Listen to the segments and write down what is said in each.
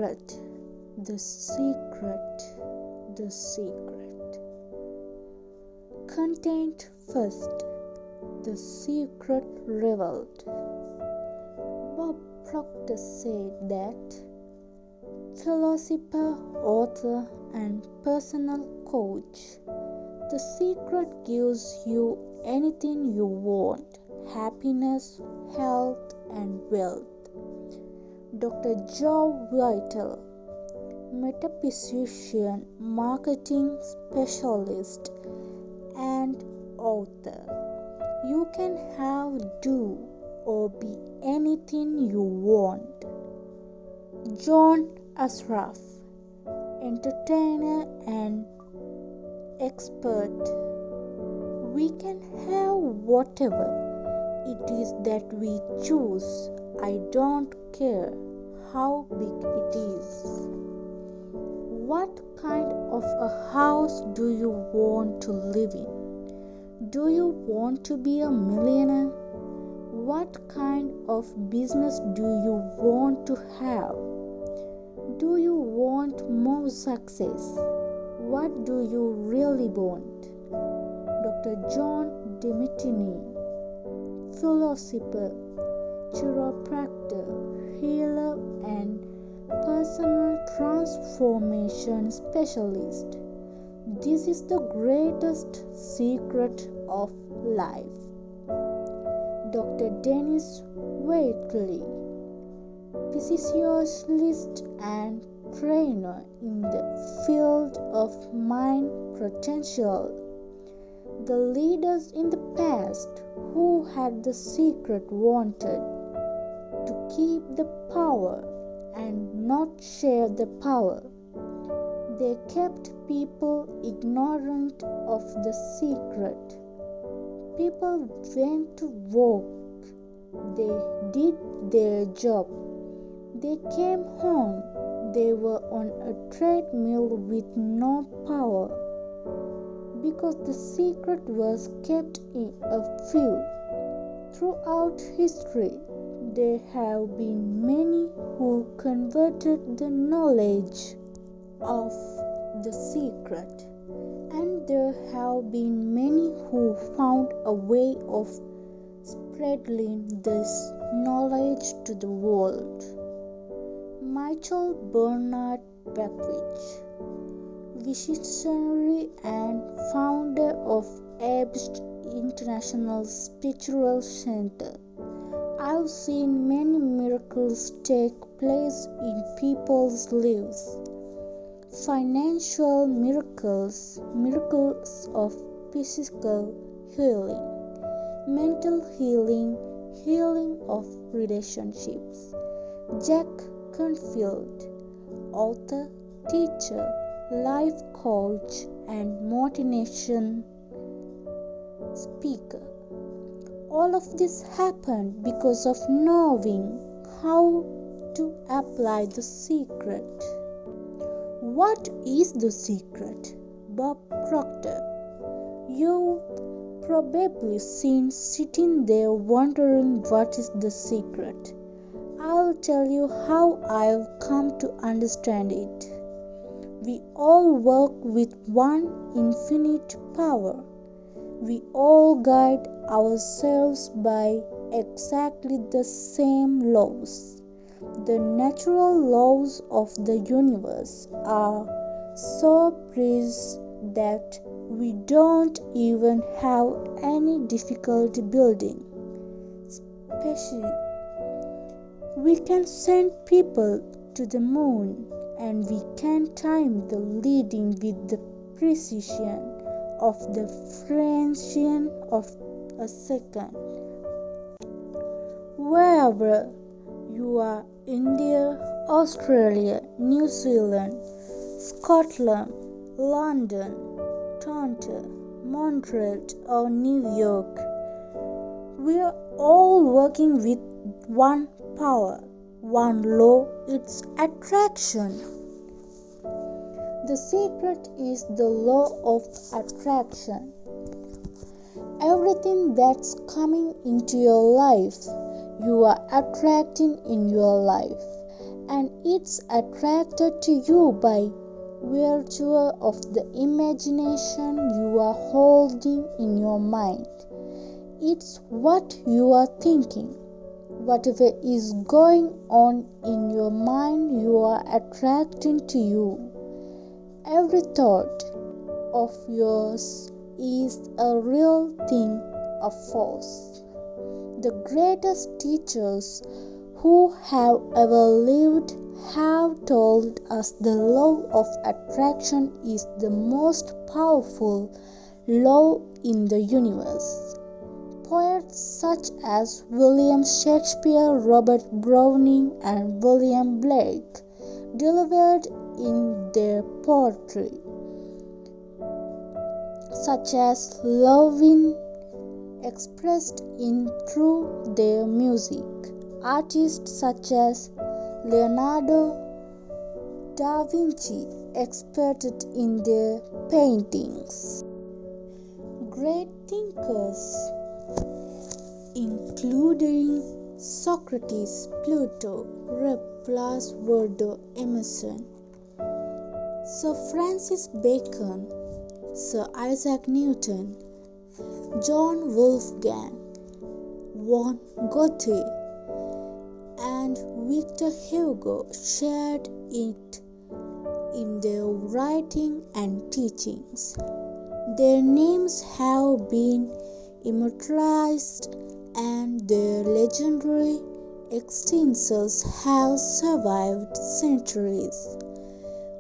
secret, the secret, the secret. Content first, the secret revealed. Bob Proctor said that philosopher, author, and personal coach. The secret gives you anything you want: happiness, health, and wealth. Dr. Joe Vitale, metaphysician, marketing specialist, and author. You can have, do, or be anything you want. John Ashraf, entertainer and expert. We can have whatever it is that we choose. I don't care how big it is. What kind of a house do you want to live in? Do you want to be a millionaire? What kind of business do you want to have? Do you want more success? What do you really want? Dr. John DeMartini, philosopher, chiropractor, healer, and personal transformation specialist. This is the greatest secret of life. Dr. Dennis Waitley, physiologist and trainer in the field of mind potential. The leaders in the past who had the secret wanted to keep the power and not share the power. They kept people ignorant of the secret. People went to work. They did their job. They came home. They were on a treadmill with no power because the secret was kept in a few. Throughout history, there have been many who converted the knowledge of the secret, and there have been many who found a way of spreading this knowledge to the world. Michael Bernard Beckwith, visionary and founder of ABST International Spiritual Center. I've seen many miracles take place in people's lives. Financial miracles, miracles of physical healing, mental healing, healing of relationships. Jack Canfield, author, teacher, life coach, and motivation speaker. All of this happened because of knowing how to apply the secret. What is the secret? Bob Proctor. You've probably seen sitting there wondering what is the secret. I'll tell you how I've come to understand it. We all work with one infinite power. We all guide ourselves by exactly the same laws. The natural laws of the universe are so precise that we don't even have any difficulty building. Especially, we can send people to the moon, and we can time the leading with the precision of the fraction of a second. Wherever you are, India, Australia, New Zealand, Scotland, London, Toronto, Montreal, or New York, we are all working with one power, one law, it's attraction. The secret is the law of attraction. Everything that's coming into your life, you are attracting in your life. and it's attracted to you by virtue of the imagination you are holding in your mind. It's what you are thinking. Whatever is going on in your mind, you are attracting to you. Every thought of yours is a real thing, a force. The greatest teachers who have ever lived have told us the law of attraction is the most powerful law in the universe. Poets such as William Shakespeare, Robert Browning, and William Blake delivered in their poetry, such as Love expressed in through their music. Artists such as Leonardo da Vinci expressed in their paintings. Great thinkers including Socrates, Plato, Laplace, Voltaire, Emerson, Sir Francis Bacon, Sir Isaac Newton, John Wolfgang von Goethe, and Victor Hugo shared it in their writing and teachings. Their names have been immortalized and their legendary existences have survived centuries.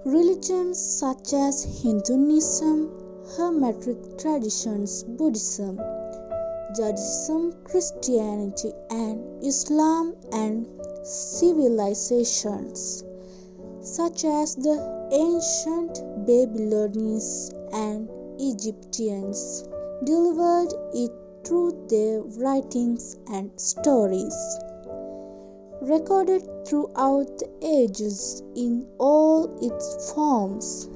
Religions such as Hinduism, Hermetic traditions, Buddhism, Judaism, Christianity, and Islam, and civilizations such as the ancient Babylonians and Egyptians delivered it through their writings and stories, recorded throughout the ages in all its forms.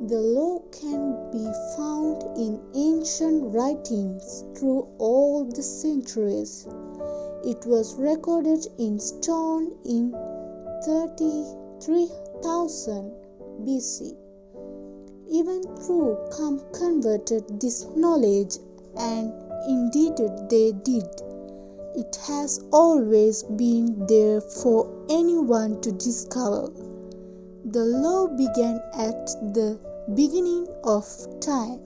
The law can be found in ancient writings through all the centuries. It was recorded in stone in 33,000 BC. Even through converted this knowledge, and indeed they did. It has always been there for anyone to discover. The law began at the beginning of time.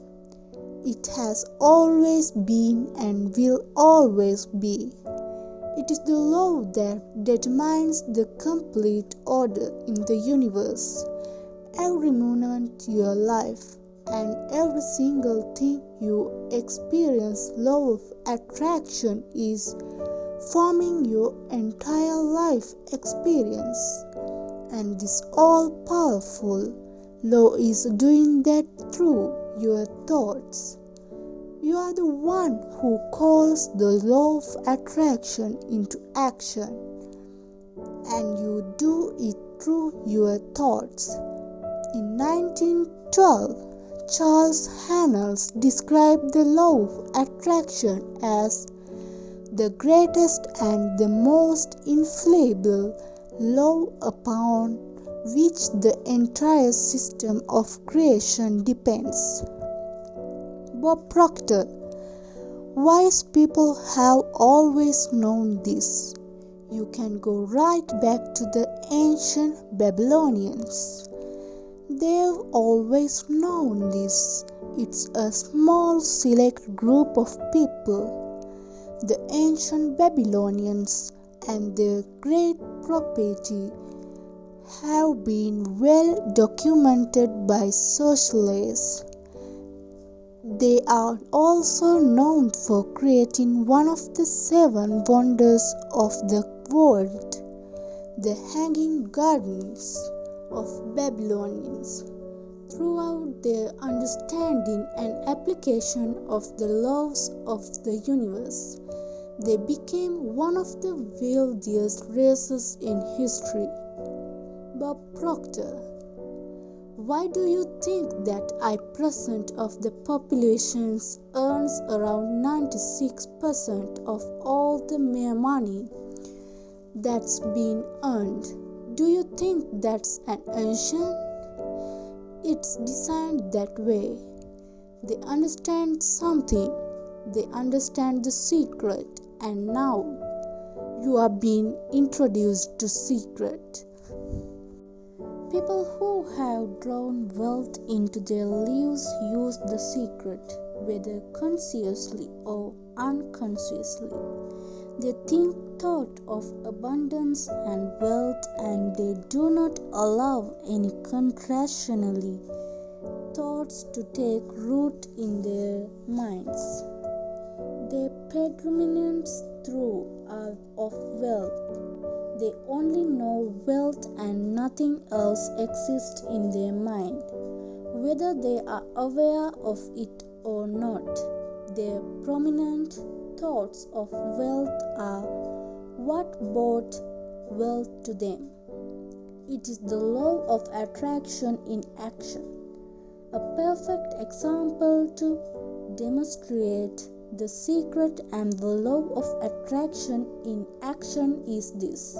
It has always been and will always be. It is the law that determines the complete order in the universe. Every moment of your life and every single thing you experience, law of attraction is forming your entire life experience. And this all-powerful law is doing that through your thoughts. You are the one who calls the law of attraction into action, and you do it through your thoughts. In 1912, Charles Hannels described the law of attraction as the greatest and the most infallible law upon which the entire system of creation depends. Bob Proctor. Wise people have always known this. You can go right back to the ancient Babylonians. They've always known this. It's a small select group of people. The ancient Babylonians and their great property have been well documented by socialists. They are also known for creating one of the 7 wonders of the world, the Hanging Gardens of Babylonians. Throughout their understanding and application of the laws of the universe, they became one of the wealthiest races in history. Bob Proctor. Why do you think that 1% of the population earns around 96% of all the money that's been earned? Do you think that's an illusion? It's designed that way. They understand something. They understand the secret, and now you are being introduced to secret. People who have drawn wealth into their lives use the secret, whether consciously or unconsciously. They think thought of abundance and wealth, and they do not allow any contractionally thoughts to take root in their minds. Their predominance through of wealth. They only know wealth and nothing else exists in their mind, whether they are aware of it or not. Their prominent thoughts of wealth are what brought wealth to them. It is the law of attraction in action. A perfect example to demonstrate the secret and the law of attraction in action is this.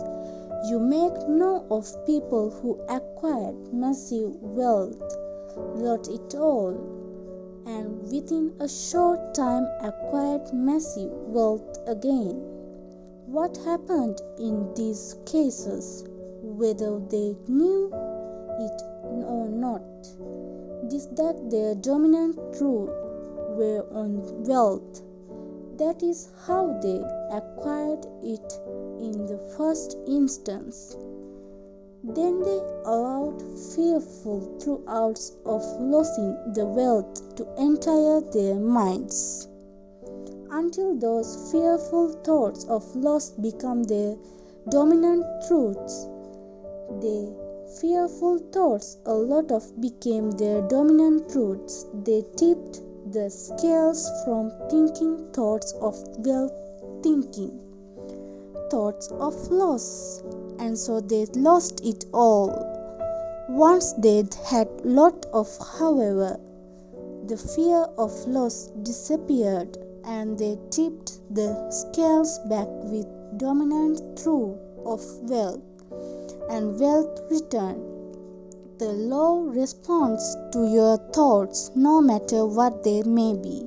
You make know of people who acquired massive wealth, lost it all, and within a short time acquired massive wealth again. What happened in these cases, whether they knew it or not, is that their dominant truth were on wealth. That is how they acquired it in the first instance. Then they allowed fearful thoughts of losing the wealth to enter their minds, until those fearful thoughts of loss become their dominant truths. The fearful thoughts a lot of became their dominant truths. They tipped the scales from thinking thoughts of wealth thinking thoughts of loss, and so they lost it all. Once they had lot of, however, the fear of loss disappeared, and they tipped the scales back with dominant truth of wealth, and wealth returned. The law responds to your thoughts, no matter what they may be.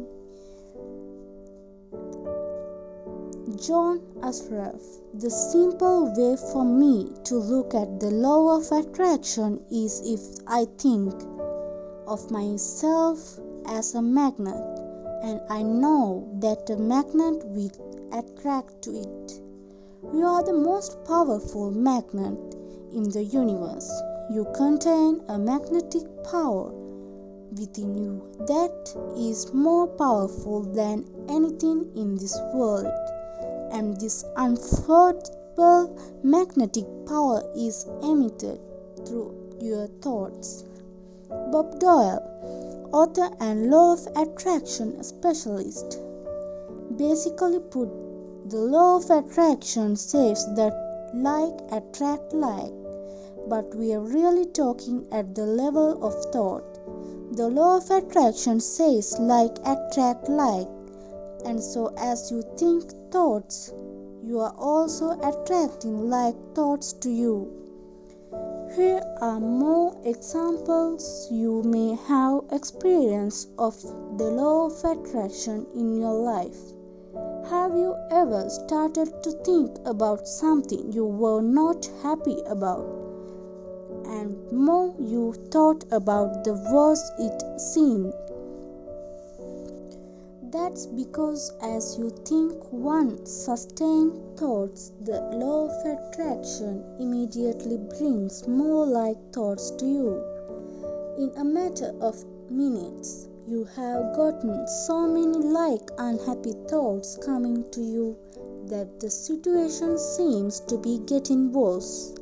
John Ashraf. The simple way for me to look at the law of attraction is if I think of myself as a magnet, and I know that a magnet will attract to it. You are the most powerful magnet in the universe. You contain a magnetic power within you that is more powerful than anything in this world, and this unforgettable magnetic power is emitted through your thoughts. Bob Doyle, author and law of attraction specialist. Basically put, the law of attraction says that like attract like, but we are really talking at the level of thought. The law of attraction says like attract like, and so as you think thoughts, you are also attracting like thoughts to you. Here are more examples you may have experienced of the law of attraction in your life. Have you ever started to think about something you were not happy about, and more you thought about the worse it seemed? That's because as you think one sustained thoughts, the law of attraction immediately brings more like thoughts to you. In a matter of minutes, you have gotten so many like unhappy thoughts coming to you that the situation seems to be getting worse.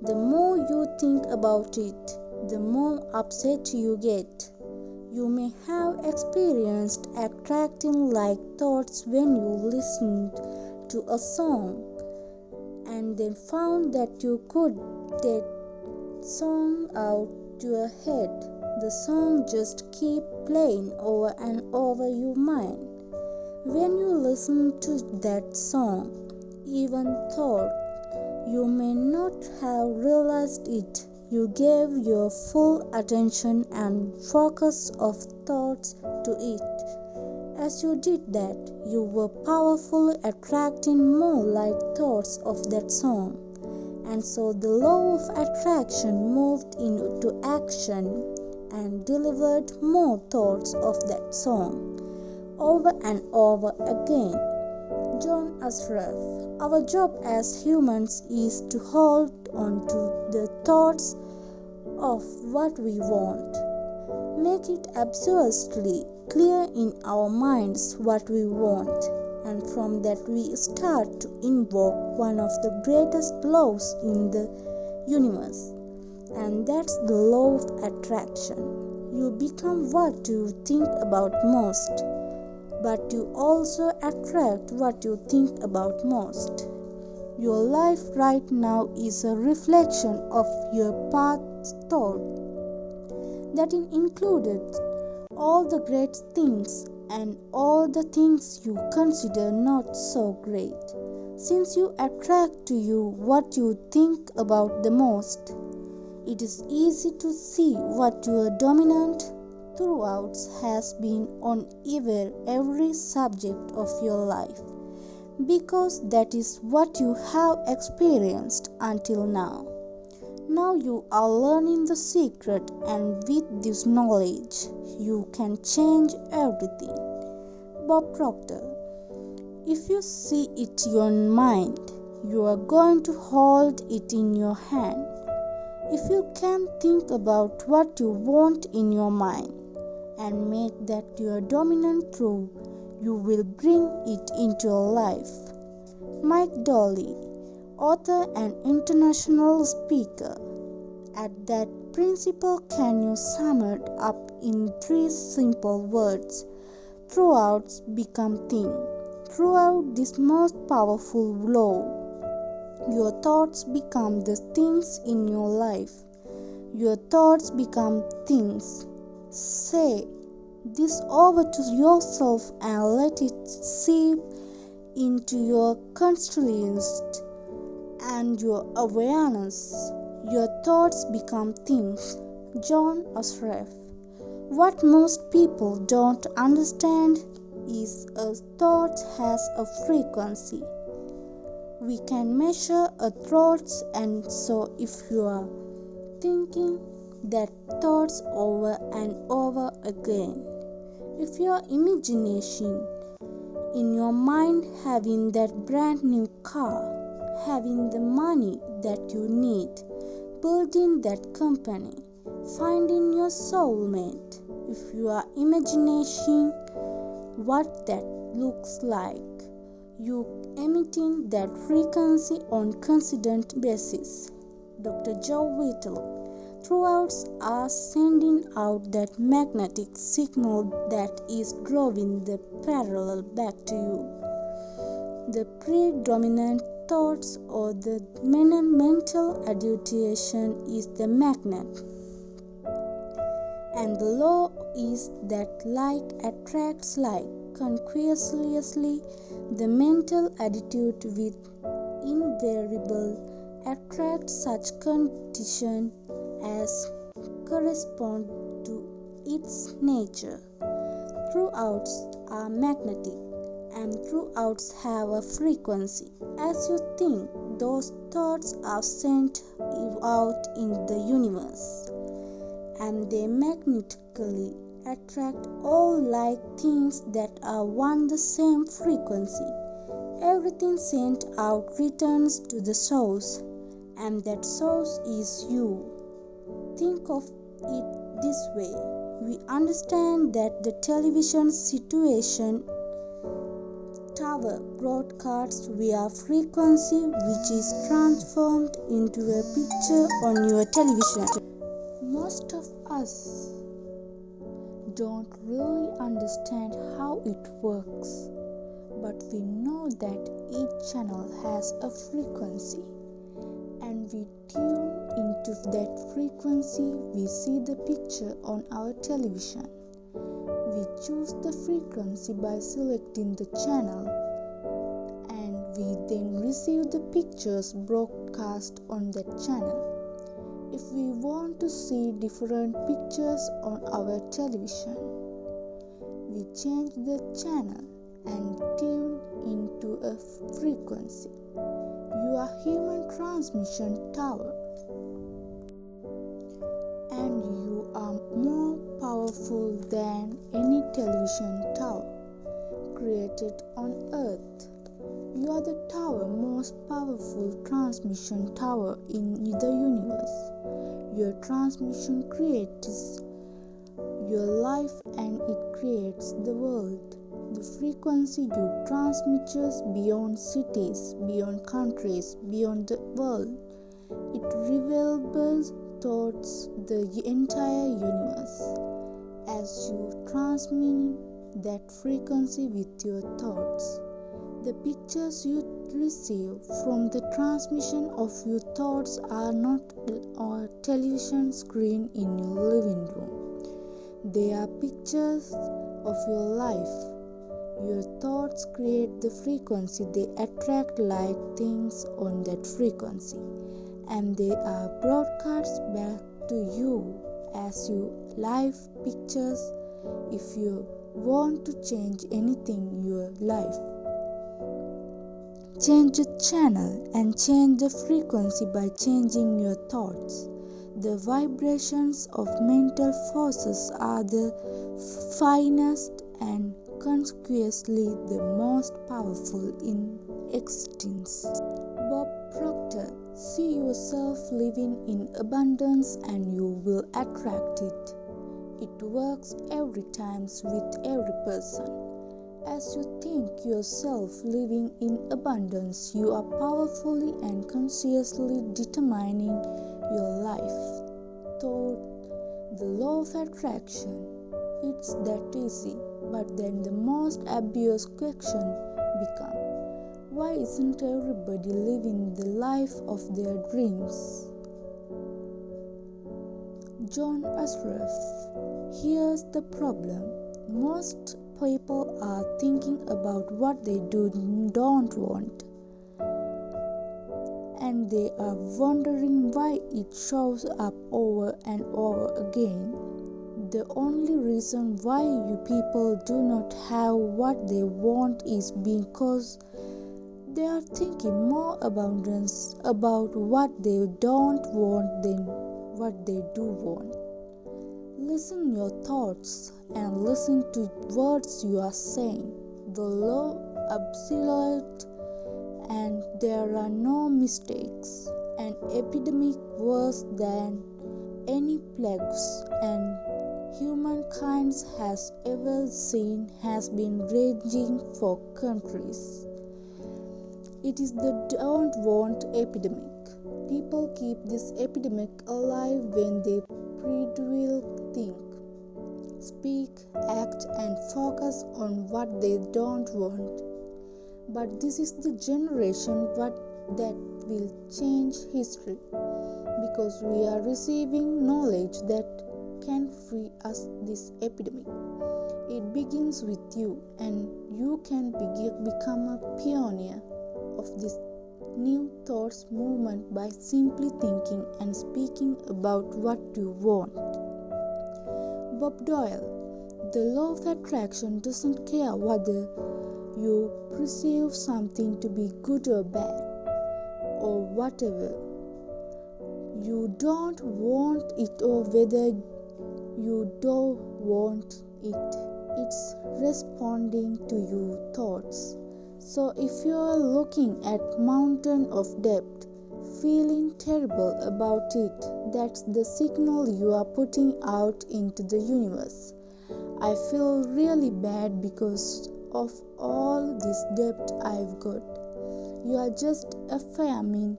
The more you think about it, the more upset you get. You may have experienced attracting like thoughts when you listened to a song and then found that you could that song out to your head. The song just keep playing over and over your mind. When you listen to that song, even thought You may not have realized it. You gave your full attention and focus of thoughts to it. As you did that, you were powerfully attracting more like thoughts of that song. And so the law of attraction moved into action and delivered more thoughts of that song over and over again. John Ashraf. Our job as humans is to hold on to the thoughts of what we want. Make it absolutely clear in our minds what we want, and from that we start to invoke one of the greatest laws in the universe, and that's the law of attraction. You become what you think about most, but you also attract what you think about most. Your life right now is a reflection of your past thought that included all the great things and all the things you consider not so great. Since you attract to you what you think about the most, it is easy to see what your dominant throughout has been on every subject of your life, because that is what you have experienced until now. Now you are learning the secret, and with this knowledge, you can change everything. Bob Proctor. If you see it in your mind, you are going to hold it in your hand. If you can think about what you want in your mind and make that your dominant truth, you will bring it into your life. Mike Dolly, author and international speaker. At that principle, can you sum it up in 3 simple words? Throughout become thing. Throughout this most powerful law, your thoughts become the things in your life. Your thoughts become things. Say this over to yourself and let it seep into your consciousness and your awareness. Your thoughts become things. John Ashraf. What most people don't understand is a thought has a frequency. We can measure a thoughts, and so if you are thinking that thoughts over and over again, if your imagination in your mind having that brand new car, having the money that you need, building that company, finding your soulmate, if you are imagining what that looks like, you emitting that frequency on consistent basis. Dr. Joe Whittle. Throughout are sending out that magnetic signal that is drawing the parallel back to you. The predominant thoughts or the mental adulteration is the magnet. And the law is that like attracts like. Consequently, the mental attitude with invariable attracts such condition as correspond to its nature. Throughout are magnetic, and throughout have a frequency. As you think, those thoughts are sent out in the universe, and they magnetically attract all like things that are one the same frequency. Everything sent out returns to the source, and that source is you. Think of it this way. We understand that the television situation tower broadcasts via frequency, which is transformed into a picture on your television. Most of us don't really understand how it works, but we know that each channel has a frequency, and we tune into that frequency. We see the picture on our television. We choose the frequency by selecting the channel, and We then receive the pictures broadcast on that channel. If we want to see different pictures on our television, we change the channel and tune into a frequency. Your human transmission tower, and you are more powerful than any television tower created on earth. You are the most powerful transmission tower in the universe. Your transmission creates your life and it creates the world. The frequency you transmit beyond cities, beyond countries, beyond the world. It reverberates towards the entire universe. As you transmit that frequency with your thoughts, the pictures you receive from the transmission of your thoughts are not a television screen in your living room. They are pictures of your life. Your thoughts create the frequency. They attract like things on that frequency, and they are broadcast back to you as you live pictures. If you want to change anything in your life, change the channel and change the frequency by changing your thoughts. The vibrations of mental forces are the finest and consequently the most powerful in existence. Bob Proctor: see yourself living in abundance and you will attract it. It works every time with every person. As you think yourself living in abundance, you are powerfully and consciously determining your life. Thought the law of attraction. It's that easy. But then the most obvious question becomes, why isn't everybody living the life of their dreams? John Ashraf: here's the problem. Most people are thinking about what they don't want, and they are wondering why it shows up over and over again. The only reason why you people do not have what they want is because they are thinking more about what they don't want than what they do want. Listen your thoughts and listen to words you are saying. The law absolute, and there are no mistakes. An epidemic worse than any plagues and humankind has ever seen has been raging for centuries. It is the don't want epidemic. People keep this epidemic alive when they will think, speak, act, and focus on what they don't want. But this is the generation that will change history, because we are receiving knowledge that can free us this epidemic. It begins with you, and you can become a pioneer of this new thoughts movement by simply thinking and speaking about what you want. Bob Doyle: the law of attraction doesn't care whether you perceive something to be good or bad or whatever. You don't want it or whether you don't want it. It's responding to your thoughts. So if you are looking at mountain of debt, feeling terrible about it, that's the signal you are putting out into the universe. I feel really bad because of all this debt I've got. You are just affirming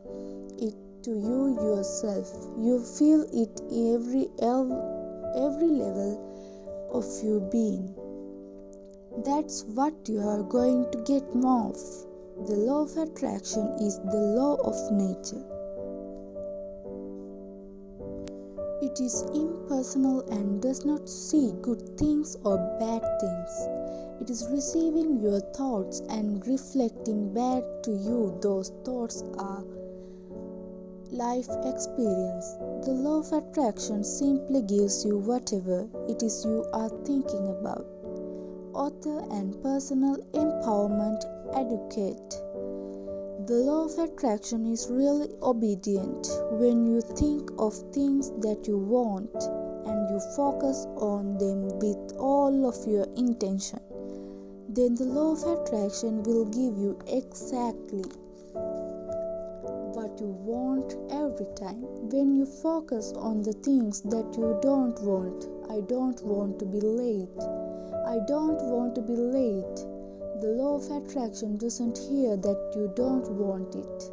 it to you yourself. You feel it every level of your being. That's what you are going to get more of. The law of attraction is the law of nature. It is impersonal and does not see good things or bad things. It is receiving your thoughts and reflecting back to you. Those thoughts are life experience. The law of attraction simply gives you whatever it is you are thinking about. Author and personal empowerment advocate. The law of attraction is really obedient. When you think of things that you want and you focus on them with all of your intention, then the law of attraction will give you exactly what you want every time. When you focus on the things that you don't want, I don't want to be late. I don't want to be late. The law of attraction doesn't hear that you don't want it.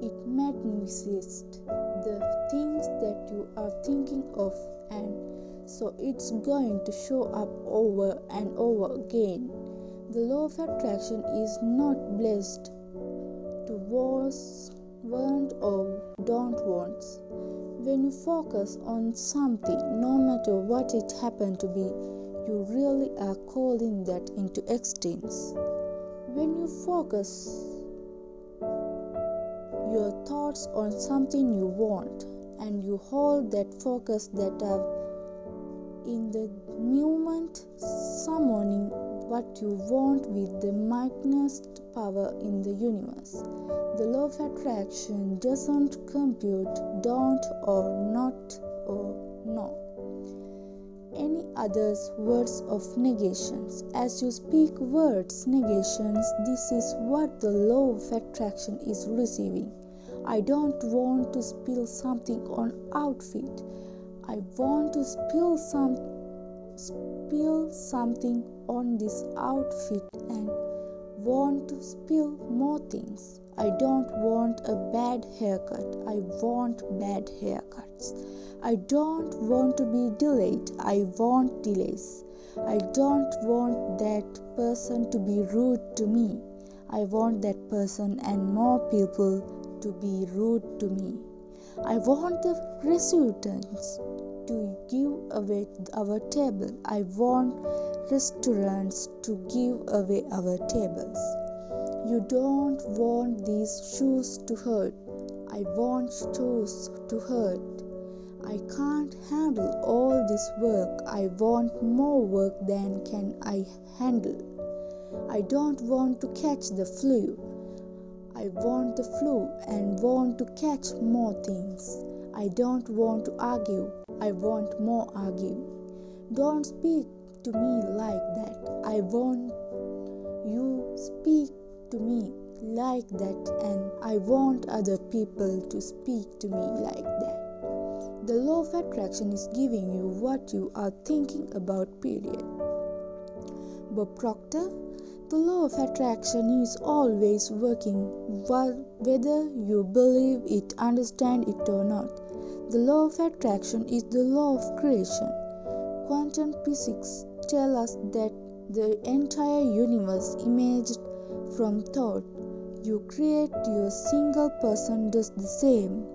It manifests the things that you are thinking of, and so it's going to show up over and over again. The law of attraction is not blessed to want or don't want. When you focus on something, no matter what it happened to be, you really are calling that into existence. When you focus your thoughts on something you want and you hold that focus that are in the moment summoning what you want with the mightiest power in the universe. The law of attraction doesn't compute don't or not or no any others words of negations. As you speak words negations, this is what the law of attraction is receiving. I don't want to spill something on outfit. I want to spill something on this outfit and want to spill more things. I don't want a bad haircut. I want bad haircuts. I don't want to be delayed. I want delays. I don't want that person to be rude to me. I want that person and more people to be rude to me. I want the restaurants to give away our table. I want restaurants to give away our tables. You don't want these shoes to hurt. I want shoes to hurt. I can't handle all this work. I want more work than can I handle. I don't want to catch the flu. I want the flu and want to catch more things. I don't want to argue. I want more argue. Don't speak to me like that. I want you speak to me like that, and I want other people to speak to me like that. The law of attraction is giving you what you are thinking about, period. Bob Proctor, the law of attraction is always working, whether you believe it, understand it or not. The law of attraction is the law of creation. Quantum physics tell us that the entire universe emerged from thought. You create, your single person does the same.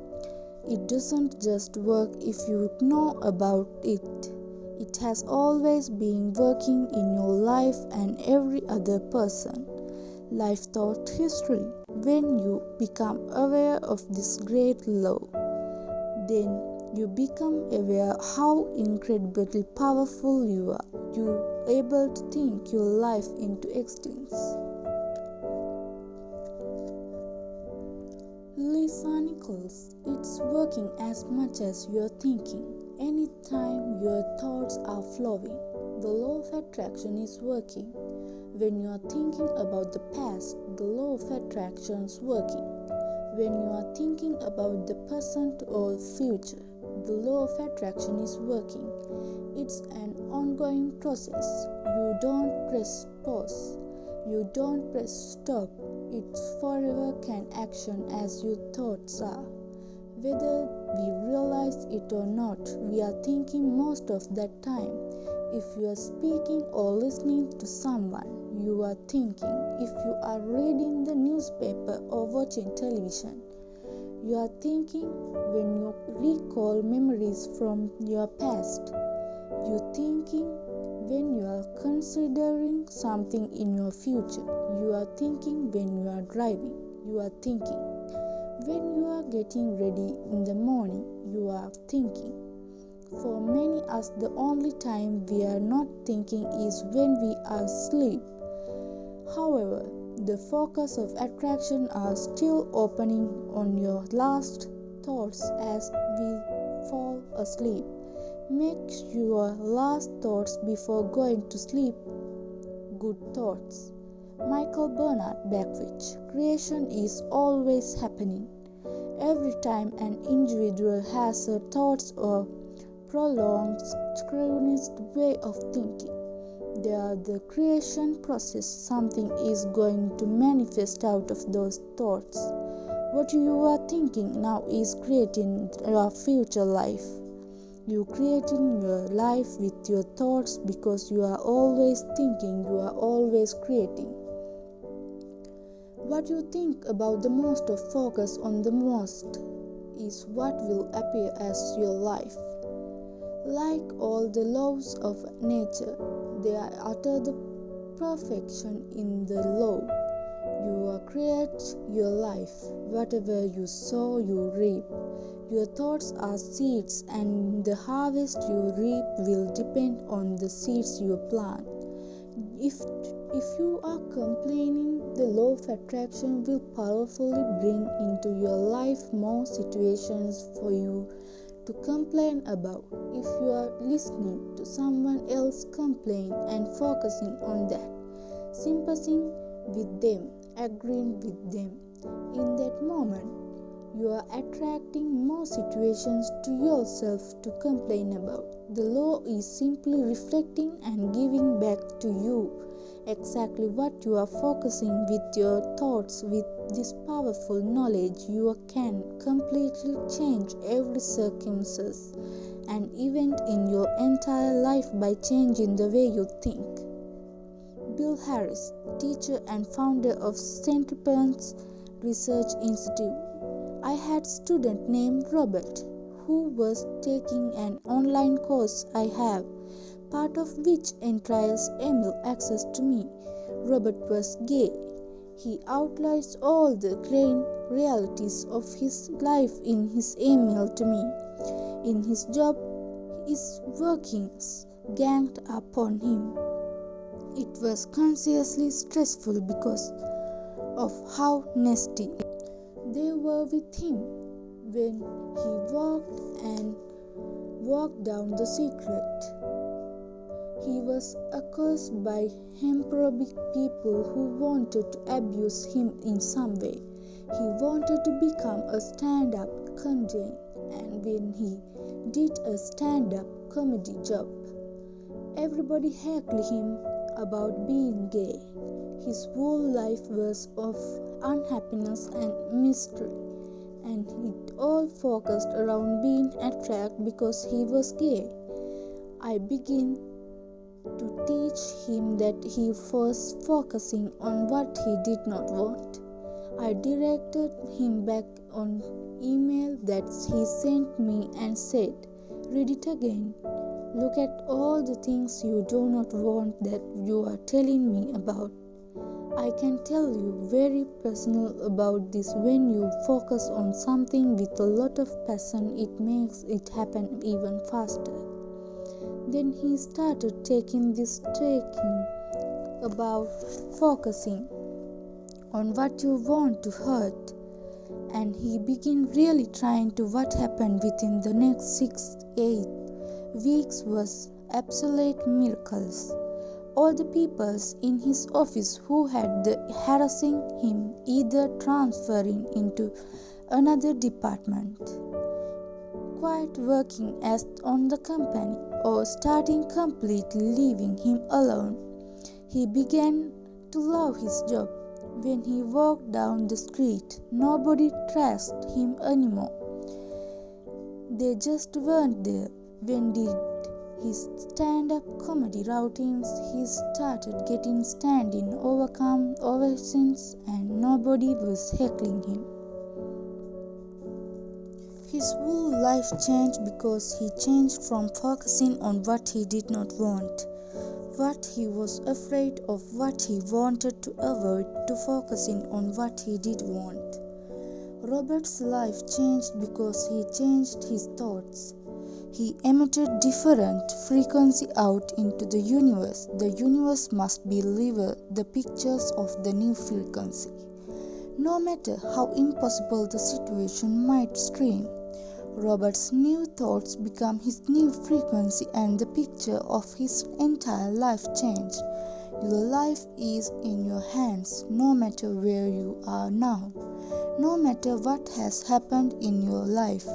It doesn't just work if you know about it. It has always been working in your life and every other person. Life thought history. When you become aware of this great law, then you become aware how incredibly powerful you are. You're able to think your life into existence. Lisa Nichols, it's working as much as you're thinking. Anytime your thoughts are flowing, the law of attraction is working. When you are thinking about the past, the law of attraction is working. When you are thinking about the present or future, the law of attraction is working. It's an ongoing process. You don't press pause. You don't press stop. It's forever can action as your thoughts are. Whether we realize it or not, we are thinking most of that time. If you are speaking or listening to someone, you are thinking. If you are reading the newspaper or watching television, You are thinking when you recall memories from your past. You are thinking when you are considering something in your future. You are thinking when you are driving. You are thinking when you are getting ready in the morning. You are thinking. For many us, the only time we are not thinking is when we are asleep. However, the focus of attraction are still opening on your last thoughts as we fall asleep. Make your last thoughts before going to sleep good thoughts. Michael Bernard Beckwith. Creation is always happening. Every time an individual has a thoughts or prolonged synchronized way of thinking, they are the creation process. Something is going to manifest out of those thoughts. What you are thinking now is creating your future life. You creating your life with your thoughts because you are always thinking, you are always creating. What you think about the most or focus on the most is what will appear as your life. Like all the laws of nature, they are utter the perfection in the law. You create your life. Whatever you sow, you reap. Your thoughts are seeds, and the harvest you reap will depend on the seeds you plant. If you are complaining, the law of attraction will powerfully bring into your life more situations for you to complain about. If you are listening to someone else complain and focusing on that, sympathizing with them, agreeing with them, in that moment you are attracting more situations to yourself to complain about. The law is simply reflecting and giving back to you exactly what you are focusing with your thoughts. With this powerful knowledge, you can completely change every circumstance and event in your entire life by changing the way you think. Bill Harris, teacher and founder of Centerpoints Research Institute. I had a student named Robert who was taking an online course I have, part of which entails email access to me. Robert was gay. He outlines all the grain realities of his life in his email to me. In his job, his workings ganged upon him. It was consciously stressful because of how nasty they were with him. When he walked down the secret, he was accosted by homophobic people who wanted to abuse him in some way. He wanted to become a stand-up comedian, and when he did a stand-up comedy job, everybody heckled him about being gay. His whole life was of unhappiness and mystery, and it all focused around being attracted because he was gay. I began to teach him that he was focusing on what he did not want. I directed him back on email that he sent me and said, "Read it again. Look at all the things you do not want that you are telling me about." I can tell you very personal about this. When you focus on something with a lot of passion, it makes it happen even faster. Then he started taking about focusing on what you want to hurt, and he began really trying to. What happened within the next 6-8 weeks was absolute miracles. All the people in his office who had been harassing him either transferring into another department, quit working as on the company, or starting completely leaving him alone. He began to love his job. When he walked down the street, nobody trusted him anymore. They just weren't there. When did his stand-up comedy routines, he started getting standing ovations, and nobody was heckling him. His whole life changed because he changed from focusing on what he did not want, what he was afraid of, what he wanted to avoid, to focusing on what he did want. Robert's life changed because he changed his thoughts. He emitted different frequency out into the universe. The universe must deliver the pictures of the new frequency. No matter how impossible the situation might seem, Robert's new thoughts become his new frequency and the picture of his entire life changed. Your life is in your hands, no matter where you are now, no matter what has happened in your life.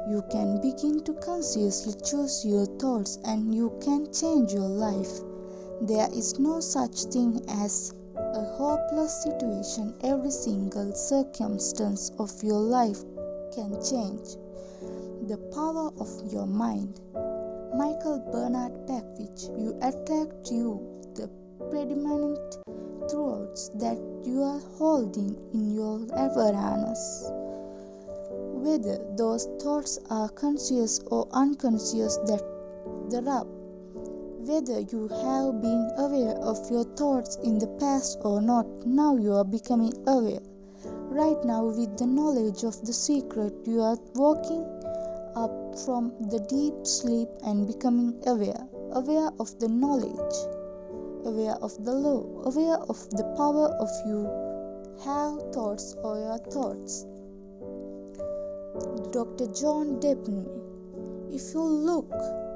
You can begin to consciously choose your thoughts and you can change your life. There is no such thing as a hopeless situation. Every single circumstance of your life can change. The power of your mind. Michael Bernard Beckwith, you attract the predominant thoughts that you are holding in your awareness. Whether those thoughts are conscious or unconscious, that the rub. Whether you have been aware of your thoughts in the past or not, now you are becoming aware. Right now, with the knowledge of the secret, you are waking up from the deep sleep and becoming aware. Aware of the knowledge, aware of the law, aware of the power of you have thoughts or your thoughts. Dr. John Debney. If you look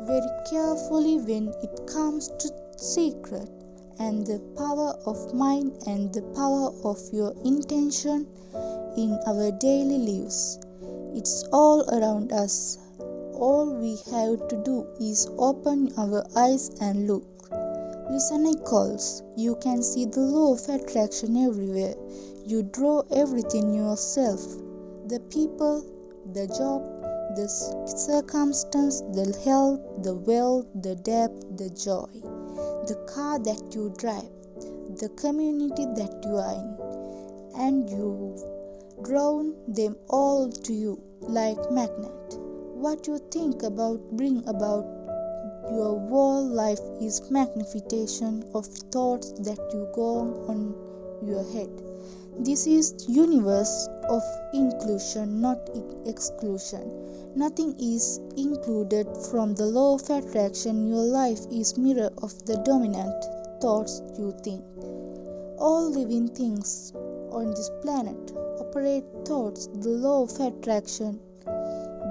very carefully when it comes to secret and the power of mind and the power of your intention in our daily lives, it's all around us. All we have to do is open our eyes and look. Listen, Nichols, you can see the law of attraction everywhere. You draw everything yourself. The people, the job, the circumstance, the health, the wealth, the debt, the joy, the car that you drive, the community that you are in, and you've drawn them all to you like magnet. What you think about bring about your whole life is magnification of thoughts that you go on your head. This is universe of inclusion, not exclusion. Nothing is included from the law of attraction. Your life is mirror of the dominant thoughts you think. All living things on this planet operate thoughts, the law of attraction.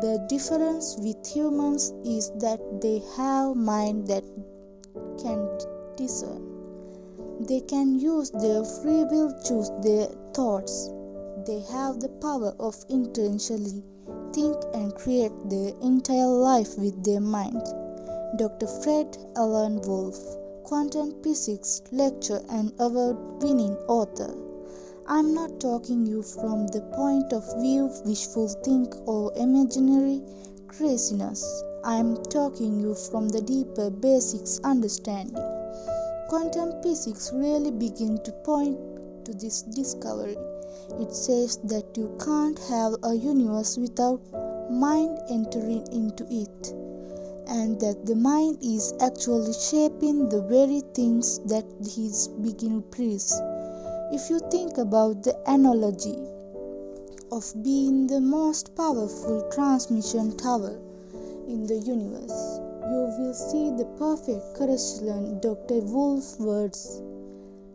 The difference with humans is that they have mind that can discern. They can use their free will, choose their thoughts. They have the power of intentionally think and create their entire life with their mind. Dr. Fred Alan Wolf, quantum physics lecturer and award-winning author. I'm not talking you from the point of view wishful think or imaginary craziness. I'm talking you from the deeper basics understanding. Quantum physics really begin to point to this discovery. It says that you can't have a universe without mind entering into it, and that the mind is actually shaping the very things that his begin to praise. If you think about the analogy of being the most powerful transmission tower in the universe, you will see the perfect correlation. Dr. Wolf's words.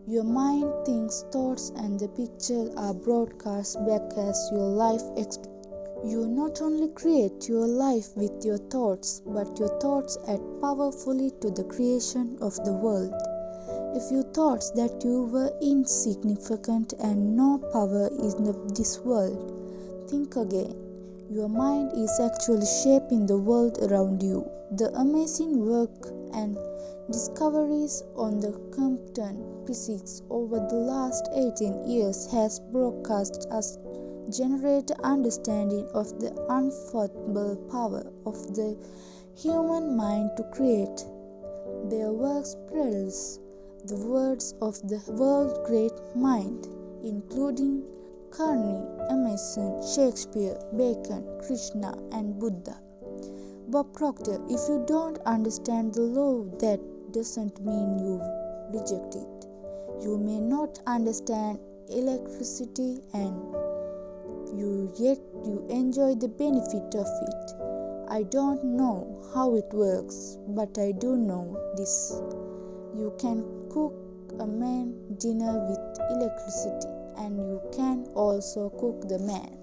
Your mind thinks thoughts and the pictures are broadcast back as your life experience. You not only create your life with your thoughts, but your thoughts add powerfully to the creation of the world. If you thought that you were insignificant and no power in this world, think again. Your mind is actually shaping the world around you. The amazing work and discoveries on the quantum physics over the last 18 years has broadcast us generate understanding of the unfathomable power of the human mind to create. Their works produce the words of the world's great mind, including Carney, Emerson, Shakespeare, Bacon, Krishna, and Buddha. Bob Proctor, if you don't understand the law, that doesn't mean you reject it. You may not understand electricity and yet you enjoy the benefit of it. I don't know how it works, but I do know this. You can cook a man dinner with electricity, and you can also cook the man.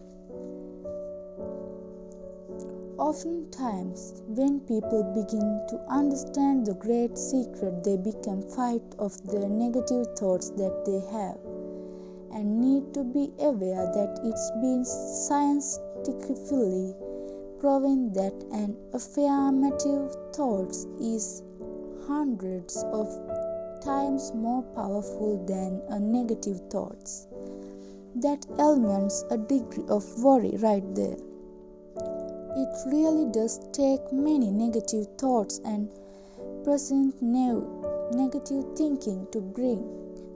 Oftentimes, when people begin to understand the great secret, they become fight of the negative thoughts that they have, and need to be aware that it's been scientifically proven that an affirmative thought is hundreds of times more powerful than a negative thought. That eliminates a degree of worry right there. It really does take many negative thoughts and present negative thinking to bring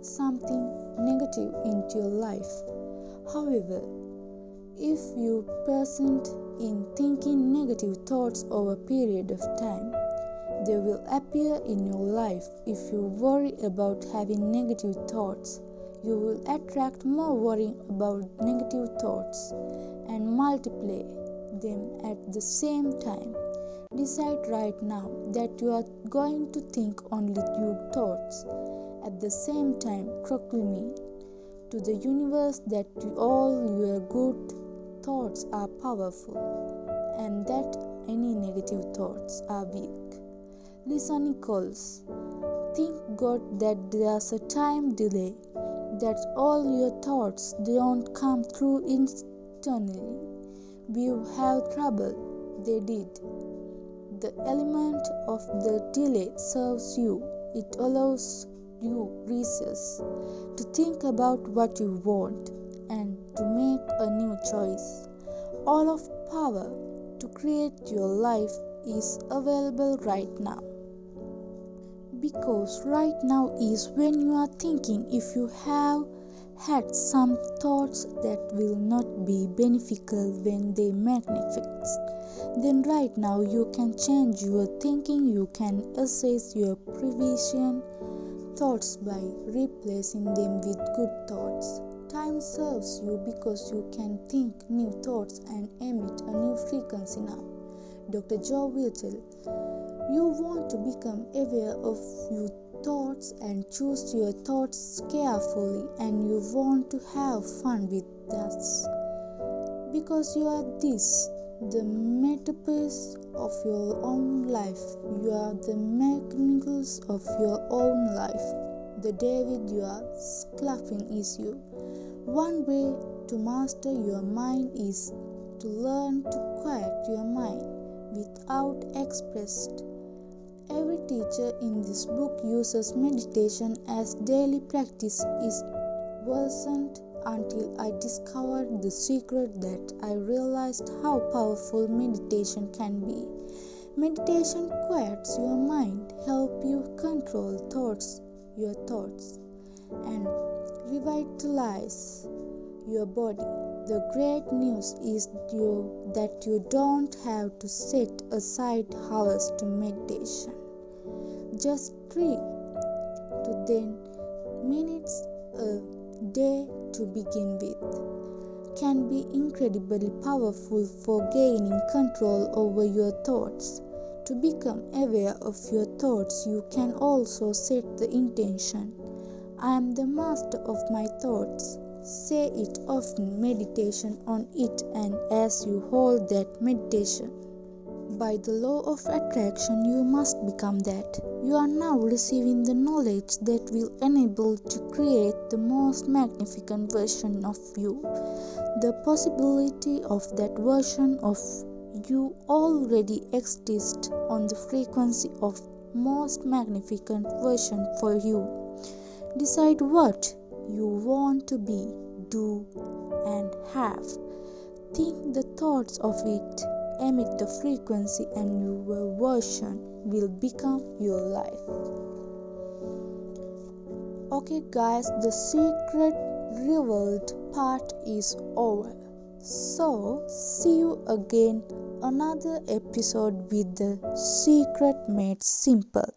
something negative into your life. However, if you persist in thinking negative thoughts over a period of time, they will appear in your life. If you worry about having negative thoughts, you will attract more worrying about negative thoughts and multiply them at the same time. Decide right now that you are going to think only good thoughts. At the same time, proclaim to the universe that all your good thoughts are powerful and that any negative thoughts are weak. Lisa Nichols, thank God that there's a time delay, that all your thoughts don't come through instantly. We have trouble, they did. The element of the delay serves you. It allows you recess to think about what you want and to make a new choice. All of power to create your life is available right now. Because right now is when you are thinking. If you have had some thoughts that will not be beneficial when they manifest, then right now you can change your thinking. You can assess your previous thoughts by replacing them with good thoughts. Time serves you because you can think new thoughts and emit a new frequency now. Dr. Joe Whittle, you want to become aware of your thoughts and choose your thoughts carefully, and you want to have fun with that because you are this, the metaphors of your own life. You are the mechanicals of your own life. The David you are sculpting is you. One way to master your mind is to learn to quiet your mind without expressed. Every teacher in this book uses meditation as daily practice. It wasn't until I discovered the secret that I realized how powerful meditation can be. Meditation quiets your mind, helps you control your thoughts, and revitalize your body. The great news is that you don't have to set aside hours to meditation. Just 3 to 10 minutes a day to begin with can be incredibly powerful for gaining control over your thoughts. To become aware of your thoughts, you can also set the intention. I am the master of my thoughts. Say it often, meditation on it, and as you hold that meditation, by the law of attraction, you must become that. You are now receiving the knowledge that will enable to create the most magnificent version of you. The possibility of that version of you already exists on the frequency of most magnificent version for you. Decide what you want to be, do, and have. Think the thoughts of it, emit the frequency, and your version will become your life. Okay guys, the secret revealed part is over. So, see you again another episode with the secret made simple.